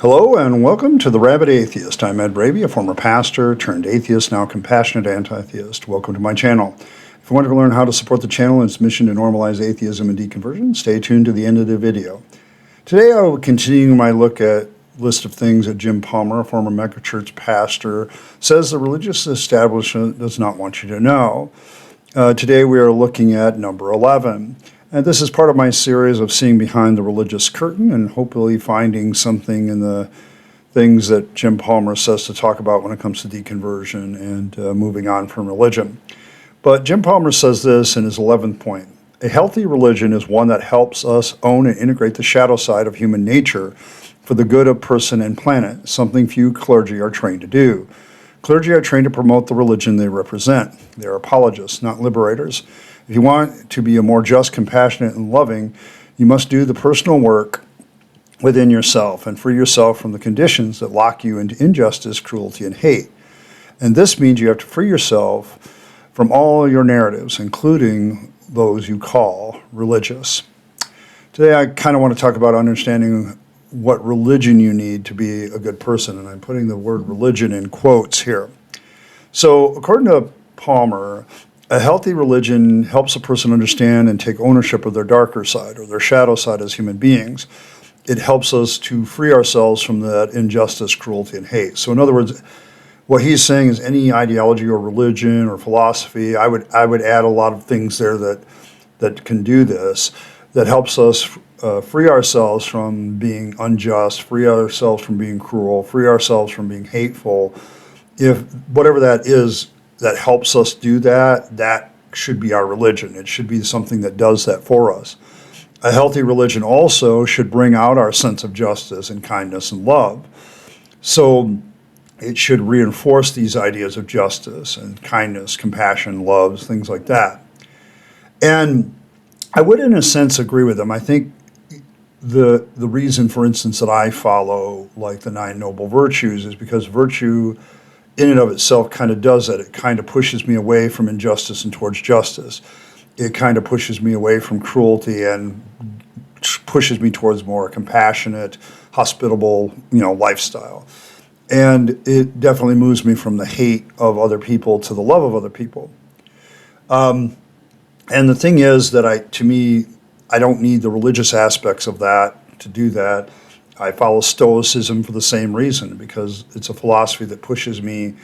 Hello and welcome to the Rabyd Atheist. I'm Rabyd, a former pastor turned atheist, now compassionate anti-theist. Welcome to my channel. If you want to learn how to support the channel and its mission to normalize atheism and deconversion, stay tuned to the end of the video. Today I will continue my look at list of things that Jim Palmer, a former megachurch pastor, says the religious establishment does not want you to know. Today we are looking at number 11. And this is part of my series of seeing behind the religious curtain and hopefully finding something in the things that Jim Palmer says to talk about when it comes to deconversion and moving on from religion. But Jim Palmer says this in his 11th point. A healthy religion is one that helps us own and integrate the shadow side of human nature for the good of person and planet, something few clergy are trained to do. Clergy are trained to promote the religion they represent. They are apologists, not liberators. If you want to be a more just, compassionate, and loving, you must do the personal work within yourself and free yourself from the conditions that lock you into injustice, cruelty, and hate. And this means you have to free yourself from all your narratives, including those you call religious. Today I kind of want to talk about understanding what religion you need to be a good person, and I'm putting the word religion in quotes here. So according to Palmer, a healthy religion helps a person understand and take ownership of their darker side or their shadow side as human beings. It helps us to free ourselves from that injustice, cruelty, and hate. So in other words, what he's saying is any ideology or religion or philosophy, I would add a lot of things there that can do this, that helps us free ourselves from being unjust, free ourselves from being cruel, free ourselves from being hateful. If whatever that is, that helps us do that, that should be our religion. It should be something that does that for us. A healthy religion also should bring out our sense of justice and kindness and love. So it should reinforce these ideas of justice and kindness, compassion, love, things like that. And I would, in a sense, agree with them. I think the reason, for instance, that I follow like the 9 Noble Virtues is because virtue in and of itself kind of does that. It kind of pushes me away from injustice and towards justice. It kind of pushes me away from cruelty and pushes me towards more compassionate, hospitable, lifestyle. And it definitely moves me from the hate of other people to the love of other people. And the thing is that I don't need the religious aspects of that to do that. I follow Stoicism for the same reason, because it's a philosophy that pushes me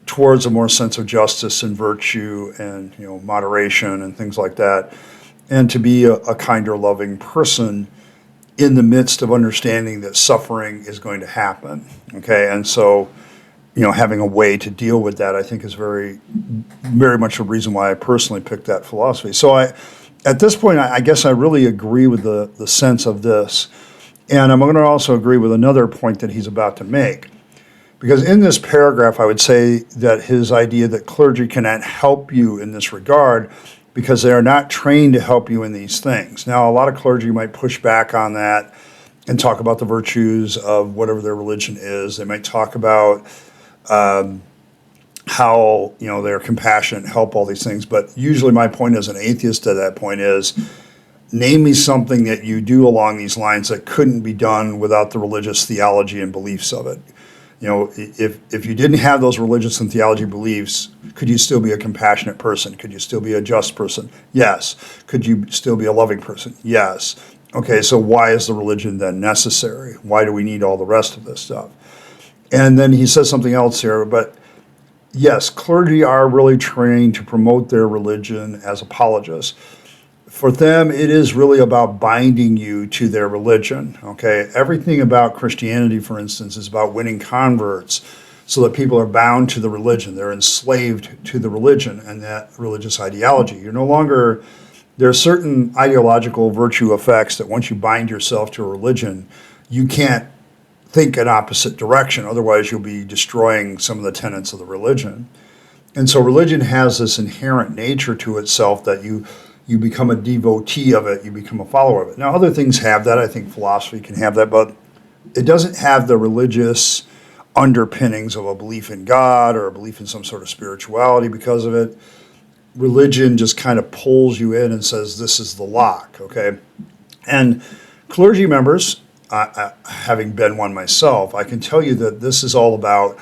towards a more sense of justice and virtue and moderation and things like that, and to be a kinder, loving person in the midst of understanding that suffering is going to happen. Okay, and so having a way to deal with that, I think, is very, very much a reason why I personally picked that philosophy. So at this point, I guess I really agree with the sense of this. And I'm going to also agree with another point that he's about to make. Because in this paragraph, I would say that his idea that clergy cannot help you in this regard because they are not trained to help you in these things. Now, a lot of clergy might push back on that and talk about the virtues of whatever their religion is. They might talk about how they're compassionate, help all these things. But usually my point as an atheist at that point is, name me something that you do along these lines that couldn't be done without the religious theology and beliefs of it. If you didn't have those religious and theology beliefs, could you still be a compassionate person? Could you still be a just person? Yes. Could you still be a loving person? Yes. Okay, so why is the religion then necessary? Why do we need all the rest of this stuff? And then he says something else here, but yes, clergy are really trained to promote their religion as apologists. For them, it is really about binding you to their religion, okay? Everything about Christianity, for instance, is about winning converts so that people are bound to the religion. They're enslaved to the religion and that religious ideology. You're no longer, there are certain ideological virtue effects that once you bind yourself to a religion, you can't think an opposite direction. Otherwise, you'll be destroying some of the tenets of the religion. And so religion has this inherent nature to itself that you become a devotee of it, you become a follower of it. Now, other things have that. I think philosophy can have that, but it doesn't have the religious underpinnings of a belief in God or a belief in some sort of spirituality because of it. Religion just kind of pulls you in and says, this is the lock, okay? And clergy members having been one myself, I can tell you that this is all about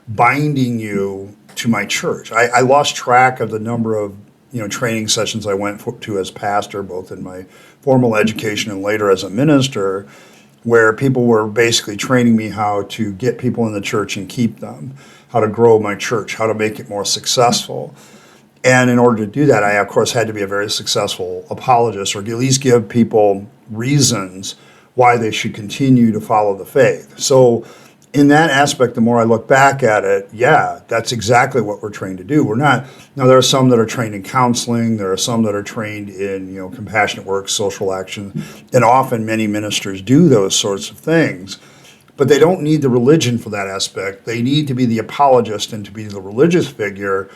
binding you to my church. I lost track of the number of training sessions I went to as pastor, both in my formal education and later as a minister, where people were basically training me how to get people in the church and keep them, how to grow my church, how to make it more successful. And in order to do that, I, of course, had to be a very successful apologist, or at least give people reasons why they should continue to follow the faith. So in that aspect, the more I look back at it, yeah, that's exactly what we're trained to do. We're not, now there are some that are trained in counseling, there are some that are trained in, compassionate work, social action, and often many ministers do those sorts of things. But they don't need the religion for that aspect. They need to be the apologist and to be the religious figure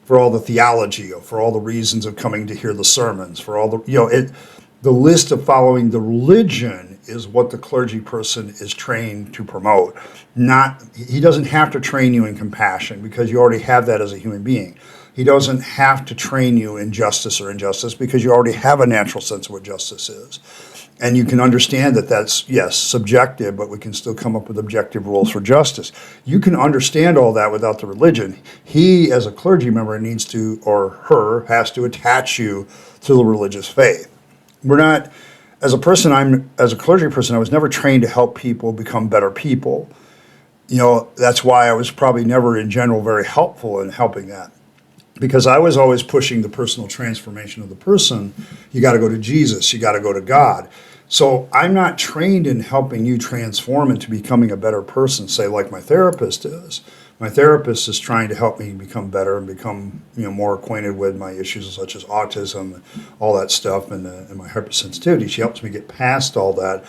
for all the theology, for all the reasons of coming to hear the sermons, for all the, the list of following the religion is what the clergy person is trained to promote. He doesn't have to train you in compassion because you already have that as a human being. He doesn't have to train you in justice or injustice because you already have a natural sense of what justice is. And you can understand that that's, yes, subjective, but we can still come up with objective rules for justice. You can understand all that without the religion. He, as a clergy member, needs to, or her, has to attach you to the religious faith. We're not, as a clergy person, I was never trained to help people become better people. That's why I was probably never in general very helpful in helping that. Because I was always pushing the personal transformation of the person. You got to go to Jesus. You got to go to God. So I'm not trained in helping you transform into becoming a better person, say like my therapist is. My therapist is trying to help me become better and become more acquainted with my issues such as autism, all that stuff, and my hypersensitivity. She helps me get past all that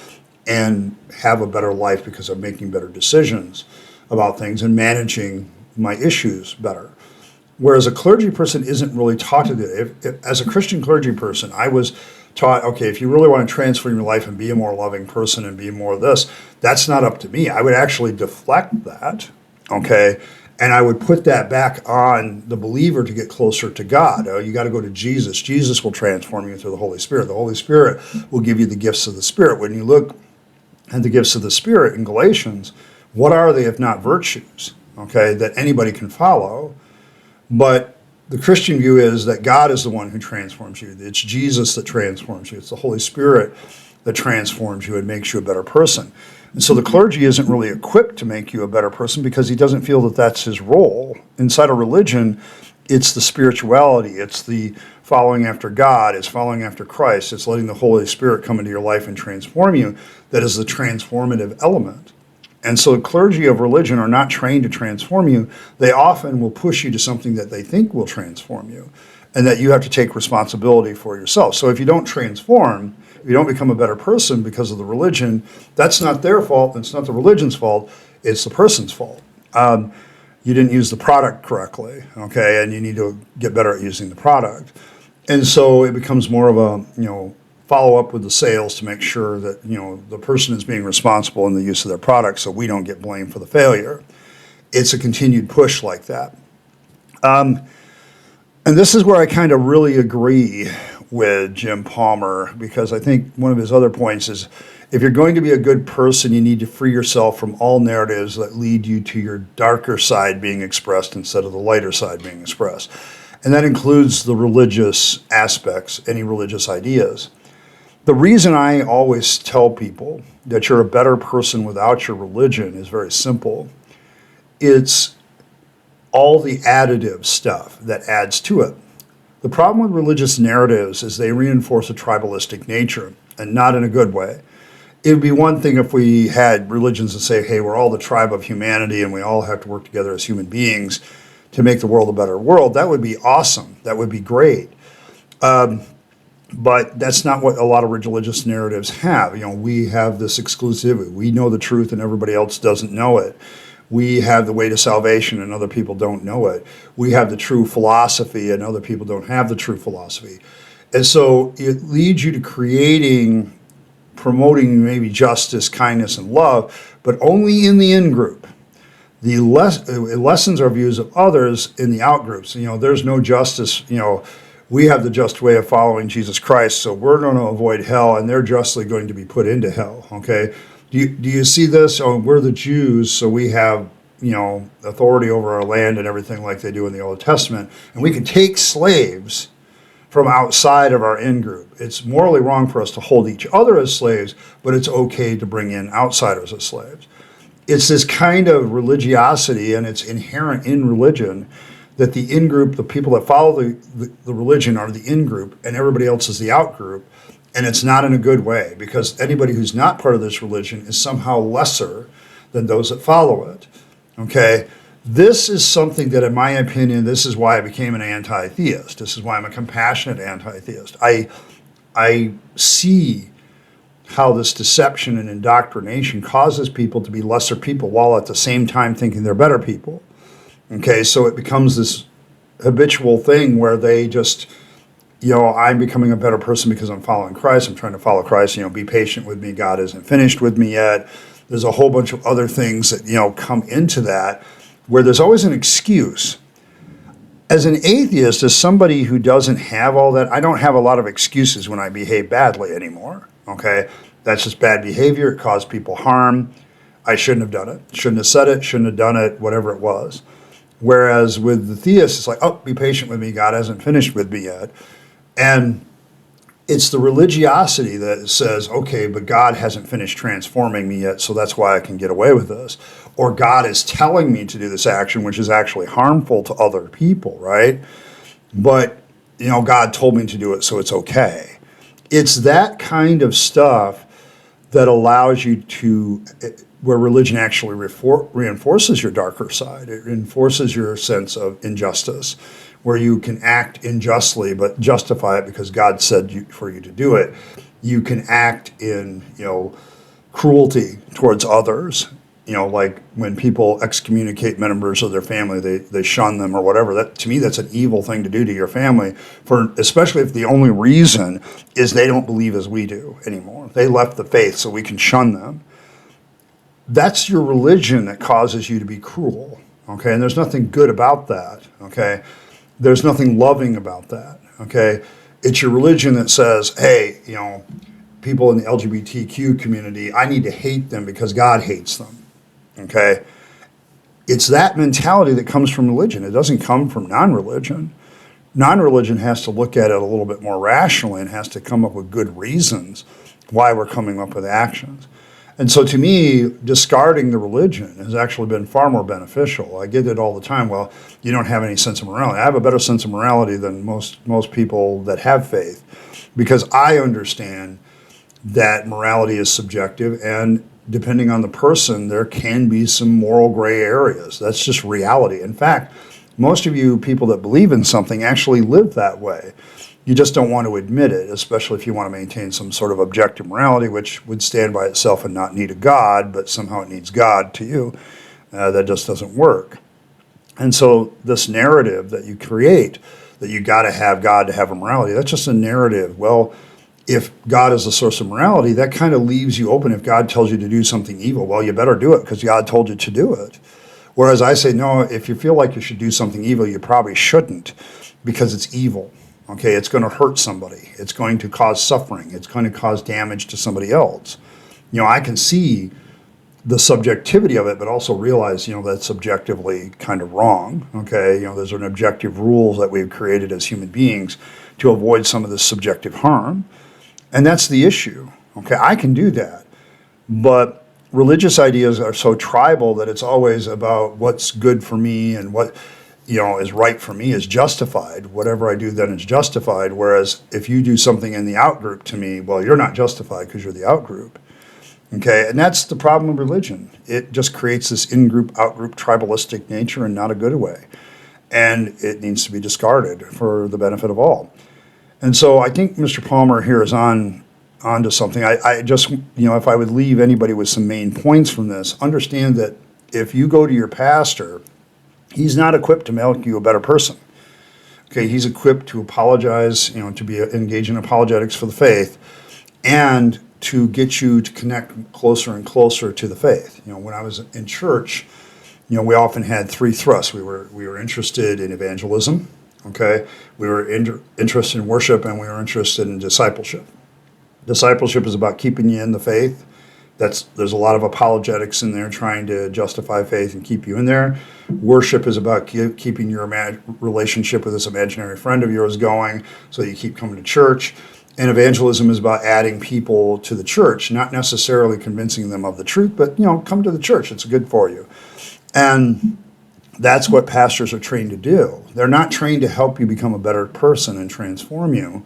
and have a better life because I'm making better decisions about things and managing my issues better. Whereas a clergy person isn't really taught to do it. As a Christian clergy person, I was taught, okay, if you really want to transform your life and be a more loving person and be more of this, that's not up to me. I would actually deflect that, okay, and I would put that back on the believer to get closer to God. You got to go to Jesus. Jesus will transform you through the Holy Spirit. The Holy Spirit will give you the gifts of the Spirit. When you look at the gifts of the Spirit in Galatians, what are they if not virtues, okay, that anybody can follow? But the Christian view is that God is the one who transforms you. It's Jesus that transforms you. It's the Holy Spirit that transforms you and makes you a better person. And so the clergy isn't really equipped to make you a better person because he doesn't feel that that's his role. Inside of religion, it's the spirituality. It's the following after God. It's following after Christ. It's letting the Holy Spirit come into your life and transform you. That is the transformative element. And so the clergy of religion are not trained to transform you. They often will push you to something that they think will transform you and that you have to take responsibility for yourself. So if you don't transform, if you don't become a better person because of the religion, that's not their fault. It's not the religion's fault. It's the person's fault. You didn't use the product correctly, okay, and you need to get better at using the product. And so it becomes more of a, follow up with the sales to make sure that the person is being responsible in the use of their product so we don't get blamed for the failure. It's a continued push like that. And this is where I kind of really agree with Jim Palmer, because I think one of his other points is if you're going to be a good person, you need to free yourself from all narratives that lead you to your darker side being expressed instead of the lighter side being expressed. And that includes the religious aspects, any religious ideas. The reason I always tell people that you're a better person without your religion is very simple. It's all the additive stuff that adds to it. The problem with religious narratives is they reinforce a tribalistic nature, and not in a good way. It would be one thing if we had religions that say, hey, we're all the tribe of humanity and we all have to work together as human beings to make the world a better world. That would be awesome. That would be great. But that's not what a lot of religious narratives have. We have this exclusivity. We know the truth and everybody else doesn't know it. We have the way to salvation and other people don't know it. We have the true philosophy and other people don't have the true philosophy. And so it leads you to promoting maybe justice, kindness, and love, but only in the in-group. It lessens our views of others in the out-groups. There's no justice, we have the just way of following Jesus Christ, so we're going to avoid hell, and they're justly going to be put into hell, okay? Do you see this? Oh, we're the Jews, so we have, authority over our land and everything like they do in the Old Testament, and we can take slaves from outside of our in-group. It's morally wrong for us to hold each other as slaves, but it's okay to bring in outsiders as slaves. It's this kind of religiosity, and it's inherent in religion, that the in-group, the people that follow the religion are the in-group, and everybody else is the out-group. And it's not in a good way, because anybody who's not part of this religion is somehow lesser than those that follow it. Okay? This is something that, in my opinion, this is why I became an anti-theist. This is why I'm a compassionate anti-theist. I see how this deception and indoctrination causes people to be lesser people while at the same time thinking they're better people. Okay, so it becomes this habitual thing where they just, I'm becoming a better person because I'm following Christ. I'm trying to follow Christ. Be patient with me. God isn't finished with me yet. There's a whole bunch of other things that, come into that, where there's always an excuse. As an atheist, as somebody who doesn't have all that, I don't have a lot of excuses when I behave badly anymore. Okay, that's just bad behavior. It caused people harm. I shouldn't have done it. Shouldn't have said it. Shouldn't have done it. Whatever it was. Whereas with the theist, it's like, oh, be patient with me. God hasn't finished with me yet. And it's the religiosity that says, okay, but God hasn't finished transforming me yet, so that's why I can get away with this. Or God is telling me to do this action, which is actually harmful to other people, right? But, God told me to do it, so it's okay. It's that kind of stuff that allows you to, where religion actually reinforces your darker side. It reinforces your sense of injustice, where you can act unjustly but justify it because God said for you to do it. You can act in, cruelty towards others, like when people excommunicate members of their family, they shun them or whatever. That, to me, that's an evil thing to do to your family, especially if the only reason is they don't believe as we do anymore. They left the faith, so we can shun them. That's your religion that causes you to be cruel, okay? And there's nothing good about that, okay? There's nothing loving about that, okay? It's your religion that says, hey, people in the LGBTQ community, I need to hate them because God hates them, okay? It's that mentality that comes from religion. It doesn't come from non-religion. Non-religion has to look at it a little bit more rationally and has to come up with good reasons why we're coming up with actions. And so to me, discarding the religion has actually been far more beneficial. I get it all the time. Well, you don't have any sense of morality. I have a better sense of morality than most people that have faith, because I understand that morality is subjective, and depending on the person, there can be some moral gray areas. That's just reality. In fact, most of you people that believe in something actually live that way. You just don't want to admit it, especially if you want to maintain some sort of objective morality, which would stand by itself and not need a God, but somehow it needs God to you. That just doesn't work. And so this narrative that you create, that you got to have God to have a morality, that's just a narrative. Well, if God is the source of morality, that kind of leaves you open. If God tells you to do something evil, well, you better do it because God told you to do it. Whereas I say, no, if you feel like you should do something evil, you probably shouldn't, because it's evil. Okay, it's going to hurt somebody. It's going to cause suffering. It's going to cause damage to somebody else. I can see the subjectivity of it, but also realize, that's subjectively kind of wrong. Okay, there's an objective rules that we've created as human beings to avoid some of this subjective harm. And that's the issue. Okay, I can do that. But religious ideas are so tribal that it's always about what's good for me and what is right for me is justified. Whatever I do then is justified. Whereas if you do something in the out group to me, well, you're not justified because you're the out group. Okay, and that's the problem with religion. It just creates this in-group, out-group tribalistic nature, and not a good way. And it needs to be discarded for the benefit of all. And so I think Mr. Palmer here is onto something. I just, if I would leave anybody with some main points from this, understand that if you go to your pastor, he's not equipped to make you a better person. Okay, he's equipped to apologize, to be engaged in apologetics for the faith, and to get you to connect closer and closer to the faith. When I was in church, we often had three thrusts. We were interested in evangelism. Okay, we were interested in worship, and we were interested in discipleship. Discipleship is about keeping you in the faith. There's a lot of apologetics in there trying to justify faith and keep you in there. Worship is about keeping your relationship with this imaginary friend of yours going so you keep coming to church. And evangelism is about adding people to the church, not necessarily convincing them of the truth, but, come to the church. It's good for you. And that's what pastors are trained to do. They're not trained to help you become a better person and transform you.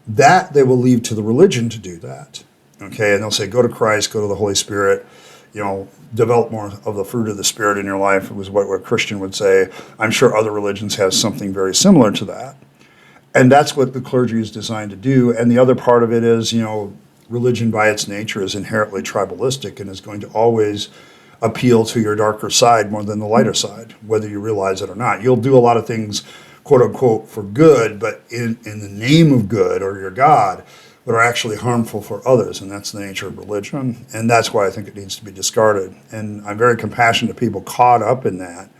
That they will leave to the religion to do that. Okay, and they'll say, go to Christ, go to the Holy Spirit, develop more of the fruit of the Spirit in your life. It was what a Christian would say. I'm sure other religions have something very similar to that. And that's what the clergy is designed to do. And the other part of it is, religion by its nature is inherently tribalistic and is going to always appeal to your darker side more than the lighter side, whether you realize it or not. You'll do a lot of things, quote unquote, for good, but in the name of good or your God, but are actually harmful for others, and that's the nature of religion, and that's why I think it needs to be discarded. And I'm very compassionate to people caught up in that,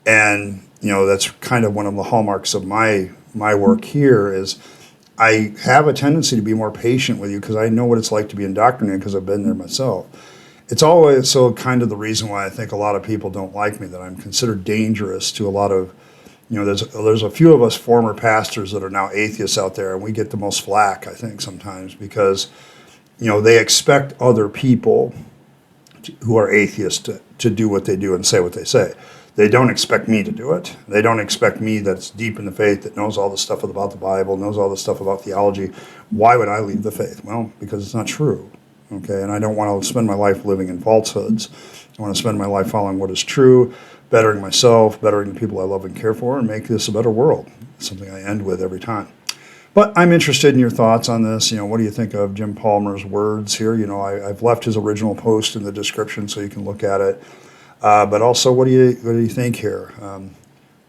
and that's kind of one of the hallmarks of my work here is I have a tendency to be more patient with you because I know what it's like to be indoctrinated because I've been there myself. It's always so kind of the reason why I think a lot of people don't like me, that I'm considered dangerous to a lot of there's a few of us former pastors that are now atheists out there, and we get the most flack, I think, sometimes because, they expect other people who are atheists to do what they do and say what they say. They don't expect me to do it. They don't expect me that's deep in the faith, that knows all the stuff about the Bible, knows all the stuff about theology. Why would I leave the faith? Well, because it's not true, okay? And I don't want to spend my life living in falsehoods. I want to spend my life following what is true, bettering myself, bettering the people I love and care for, and make this a better world. It's something I end with every time. But I'm interested in your thoughts on this. What do you think of Jim Palmer's words here? I've left his original post in the description so you can look at it. But also, what do you think here?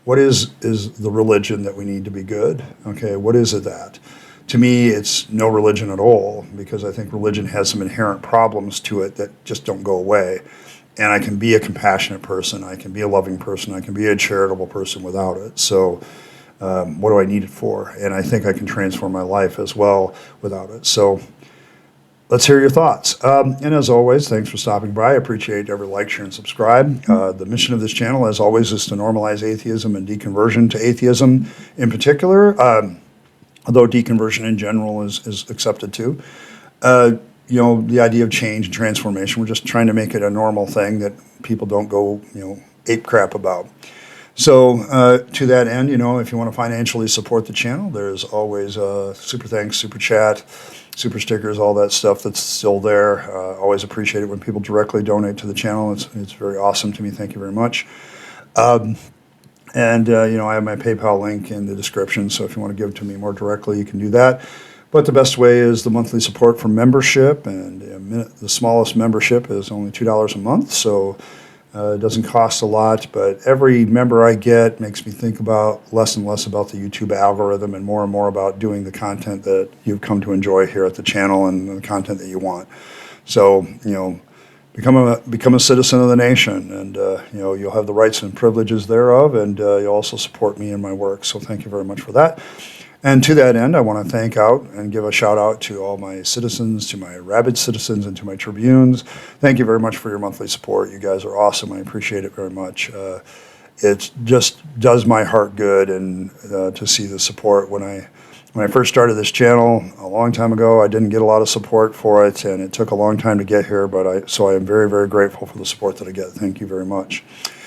What is the religion that we need to be good? Okay, what is it that? To me, it's no religion at all, because I think religion has some inherent problems to it that just don't go away. And I can be a compassionate person, I can be a loving person, I can be a charitable person without it. So what do I need it for? And I think I can transform my life as well without it. So let's hear your thoughts. And as always, thanks for stopping by. I appreciate every like, share, and subscribe. The mission of this channel, as always, is to normalize atheism and deconversion to atheism in particular, although deconversion in general is accepted too. The idea of change and transformation, we're just trying to make it a normal thing that people don't go, ape crap about. So to that end, if you want to financially support the channel, there's always super thanks, super chat, super stickers, all that stuff that's still there. Always appreciate it when people directly donate to the channel. It's very awesome to me. Thank you very much. I have my PayPal link in the description, so if you want to give to me more directly, you can do that. But the best way is the monthly support for membership, and the smallest membership is only $2 a month, so it doesn't cost a lot, but every member I get makes me think about less and less about the YouTube algorithm and more about doing the content that you've come to enjoy here at the channel and the content that you want. So, become a citizen of the nation, and you'll have the rights and privileges thereof, and you'll also support me in my work. So thank you very much for that. And to that end, I want to thank out and give a shout out to all my citizens, to my Rabyd citizens, and to my Tribunes. Thank you very much for your monthly support. You guys are awesome. I appreciate it very much. It just does my heart good, and to see the support. When I first started this channel a long time ago, I didn't get a lot of support for it, and it took a long time to get here. So I am very, very grateful for the support that I get. Thank you very much.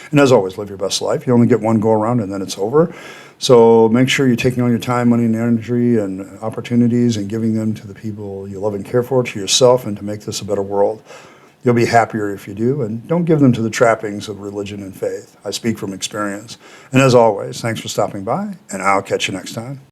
And as always, live your best life. You only get one go around, and then it's over. So make sure you're taking all your time, money, and energy and opportunities and giving them to the people you love and care for, to yourself, and to make this a better world. You'll be happier if you do, and don't give them to the trappings of religion and faith. I speak from experience. And as always, thanks for stopping by, and I'll catch you next time.